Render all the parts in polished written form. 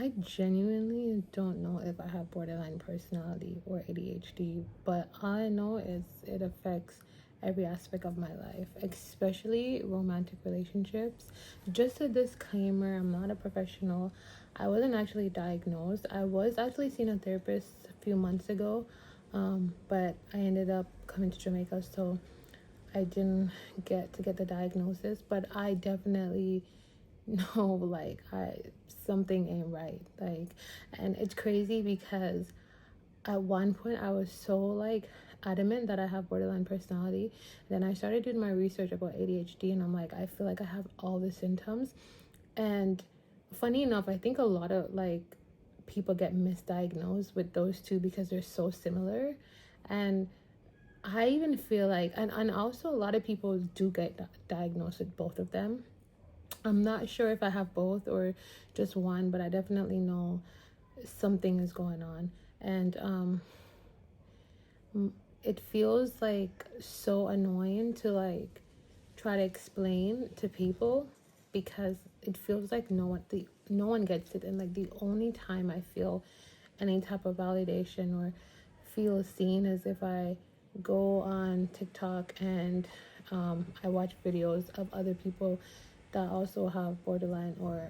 I genuinely don't know if I have borderline personality or ADHD, but all I know is it affects every aspect of my life, especially romantic relationships. Just a disclaimer, I'm not a professional. I wasn't actually diagnosed. I was actually seeing a therapist a few months ago, but I ended up coming to Jamaica, so I didn't get the diagnosis. But I definitely know, like, I something ain't right, like. And it's crazy because at one point I was so like adamant that I have borderline personality. Then I started doing my research about ADHD, and I'm like, I feel like I have all the symptoms. And funny enough, I think a lot of like people get misdiagnosed with those two because they're so similar. And I even feel like, and also a lot of people do get diagnosed with both of them. I'm not sure if I have both or just one, but I definitely know something is going on. And it feels like so annoying to like try to explain to people because it feels like no one gets it. And like the only time I feel any type of validation or feel seen is if I go on TikTok and I watch videos of other people that also have borderline or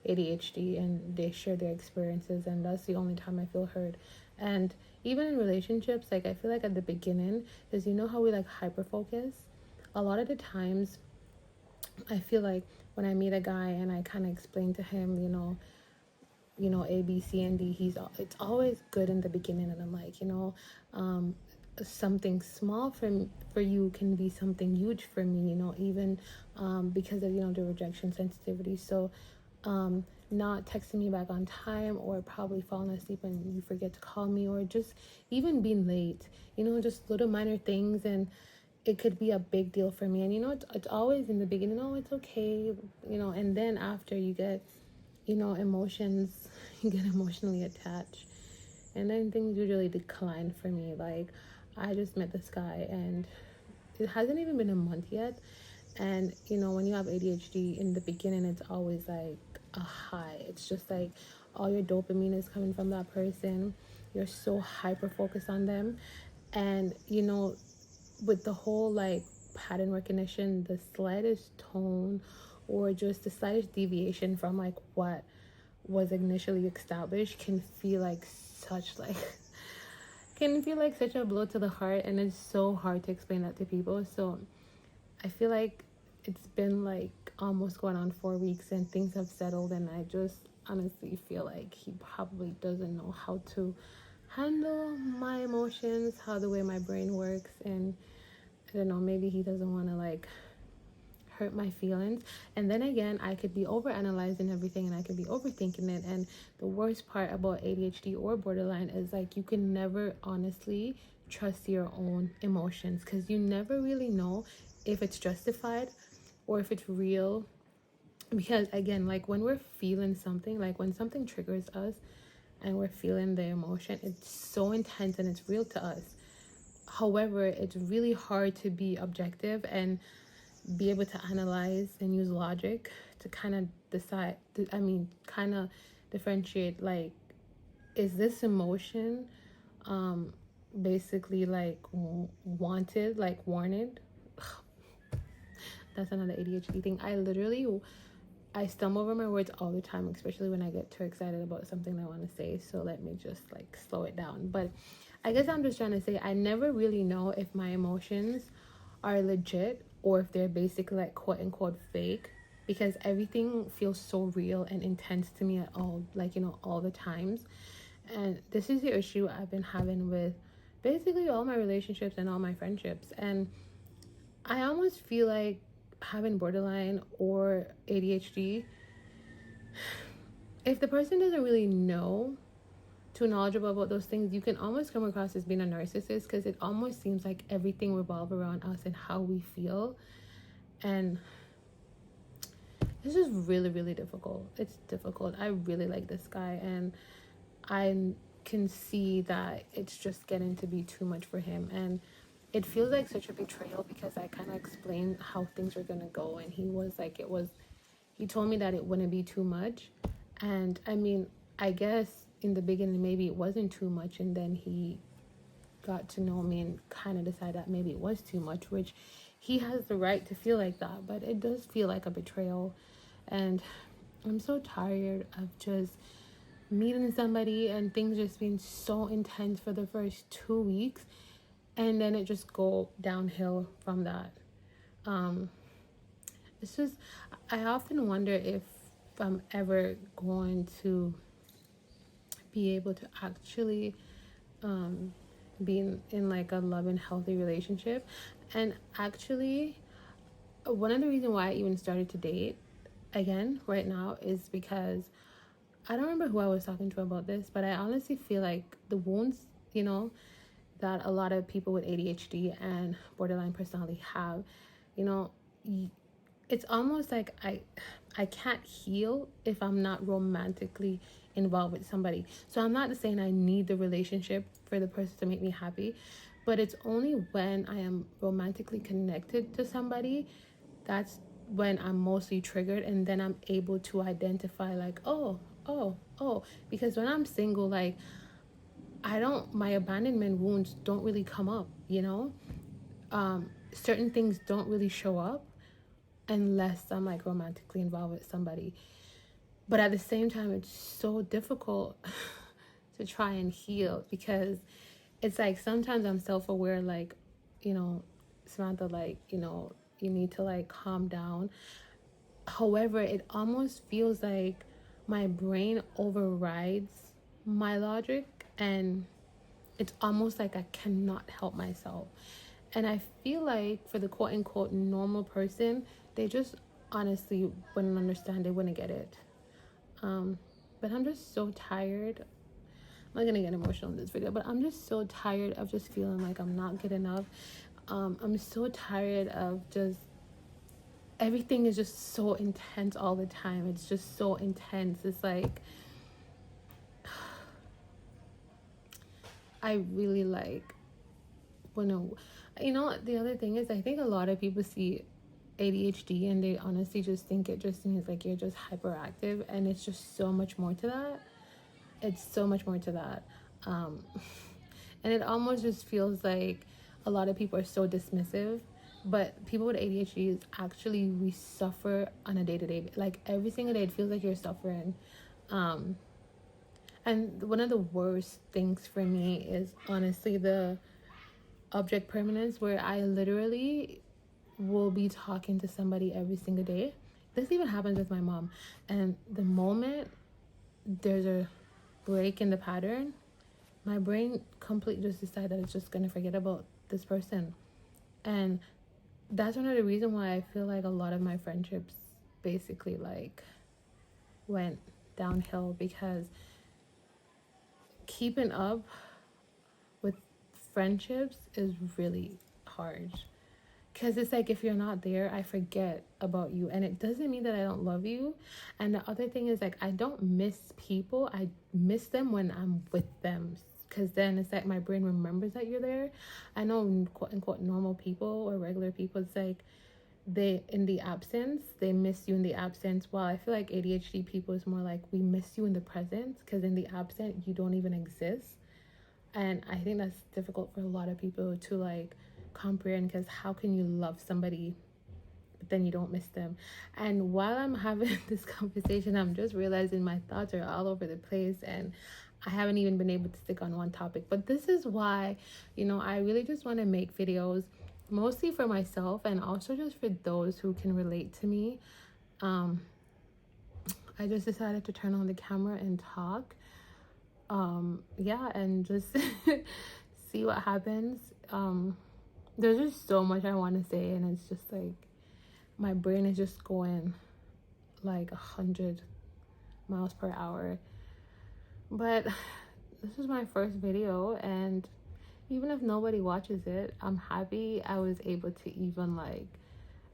ADHD, and they share their experiences, and that's the only time I feel heard. And even in relationships, like I feel like at the beginning, because you know how we like hyper focus, a lot of the times I feel like when I meet a guy and I kind of explain to him, A, B, C, and D, it's always good in the beginning, and I'm like, something small for you can be something huge for me, even because of the rejection sensitivity. So not texting me back on time, or probably falling asleep and you forget to call me, or just even being late, just little minor things, and it could be a big deal for me. And it's always in the beginning, oh, it's okay, and then after you get emotions, you get emotionally attached, and then things usually decline for me. Like, I just met this guy and it hasn't even been a month yet, and when you have ADHD in the beginning, it's always like a high. It's just like all your dopamine is coming from that person. You're so hyper focused on them, and with the whole like pattern recognition, the slightest tone or just the slightest deviation from like what was initially established can feel like such like can feel like such a blow to the heart, and it's so hard to explain that to people. So I feel like it's been like almost going on 4 weeks and things have settled, and I just honestly feel like he probably doesn't know how to handle my emotions, how the way my brain works, and I don't know, maybe he doesn't want to like hurt my feelings. And then again, I could be over analyzing everything and I could be overthinking it. And the worst part about ADHD or borderline is like you can never honestly trust your own emotions, because you never really know if it's justified or if it's real. Because again, like when we're feeling something, like when something triggers us and we're feeling the emotion, it's so intense and it's real to us. However, it's really hard to be objective and be able to analyze and use logic to kind of decide, kind of differentiate, like, is this emotion basically like wanted, like wanted. That's another ADHD thing. I stumble over my words all the time, especially when I get too excited about something I want to say. So let me just like slow it down. But I guess I'm just trying to say I never really know if my emotions are legit or if they're basically like quote unquote fake, because everything feels so real and intense to me at all, like, all the times. And this is the issue I've been having with basically all my relationships and all my friendships. And I almost feel like having borderline or ADHD, if the person doesn't really know, too knowledgeable about those things, you can almost come across as being a narcissist, because it almost seems like everything revolves around us and how we feel. And this is really, really difficult. It's difficult. I really like this guy, and I can see that it's just getting to be too much for him. And it feels like such a betrayal, because I kind of explained how things were going to go, and he was like, he told me that it wouldn't be too much. And I mean, I guess in the beginning maybe it wasn't too much, and then he got to know me and kind of decided that maybe it was too much, which he has the right to feel like that, but it does feel like a betrayal. And I'm so tired of just meeting somebody and things just being so intense for the first 2 weeks, and then it just go downhill from that. It's just, I often wonder if I'm ever going to be able to actually be in like a love and healthy relationship. And actually, one of the reasons why I even started to date again right now is because I don't remember who I was talking to about this, but I honestly feel like the wounds, that a lot of people with ADHD and borderline personality have, you know, it's almost like I can't heal if I'm not romantically involved with somebody. So I'm not saying I need the relationship for the person to make me happy, but it's only when I am romantically connected to somebody that's when I'm mostly triggered, and then I'm able to identify like, oh, because when I'm single, like my abandonment wounds don't really come up, certain things don't really show up unless I'm like romantically involved with somebody. But at the same time, it's so difficult to try and heal, because it's like sometimes I'm self-aware, like, Samantha, like, you need to like calm down. However, it almost feels like my brain overrides my logic, and it's almost like I cannot help myself. And I feel like for the quote unquote normal person, they just honestly wouldn't understand, they wouldn't get it. But I'm just so tired. I'm not gonna get emotional in this video, but I'm just so tired of just feeling like I'm not good enough. I'm so tired of just everything is just so intense all the time. It's just so intense. It's like I really like when the other thing is, I think a lot of people see ADHD and they honestly just think it just means like you're just hyperactive, and it's just so much more to that. It's so much more to that. And it almost just feels like a lot of people are so dismissive, but people with ADHD is actually, we suffer on a day-to-day, like every single day it feels like you're suffering. And one of the worst things for me is honestly the object permanence, where I literally will be talking to somebody every single day. This even happens with my mom, and the moment there's a break in the pattern, my brain completely just decided that it's just gonna forget about this person. And that's one of the reasons why I feel like a lot of my friendships basically like went downhill, because keeping up with friendships is really hard. Because it's like, if you're not there, I forget about you. And it doesn't mean that I don't love you. And the other thing is, like, I don't miss people. I miss them when I'm with them. Because then it's like my brain remembers that you're there. I know, quote unquote, normal people or regular people, it's like they miss you in the absence. While I feel like ADHD people is more like, we miss you in the present, because in the absent, you don't even exist. And I think that's difficult for a lot of people to like comprehend, because how can you love somebody but then you don't miss them? And while I'm having this conversation, I'm just realizing my thoughts are all over the place, and I haven't even been able to stick on one topic. But this is why, I really just want to make videos mostly for myself, and also just for those who can relate to me. I just decided to turn on the camera and talk, and just see what happens. There's just so much I want to say, and it's just like my brain is just going like 100 miles per hour. But this is my first video, and even if nobody watches it, I'm happy I was able to even like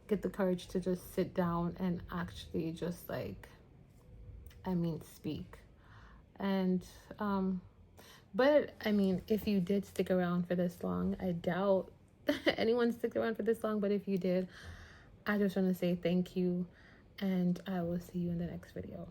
get the courage to just sit down and actually just like, speak. And but I mean, if you did stick around for this long, I doubt anyone stick around for this long, but if you did, I just want to say thank you, and I will see you in the next video.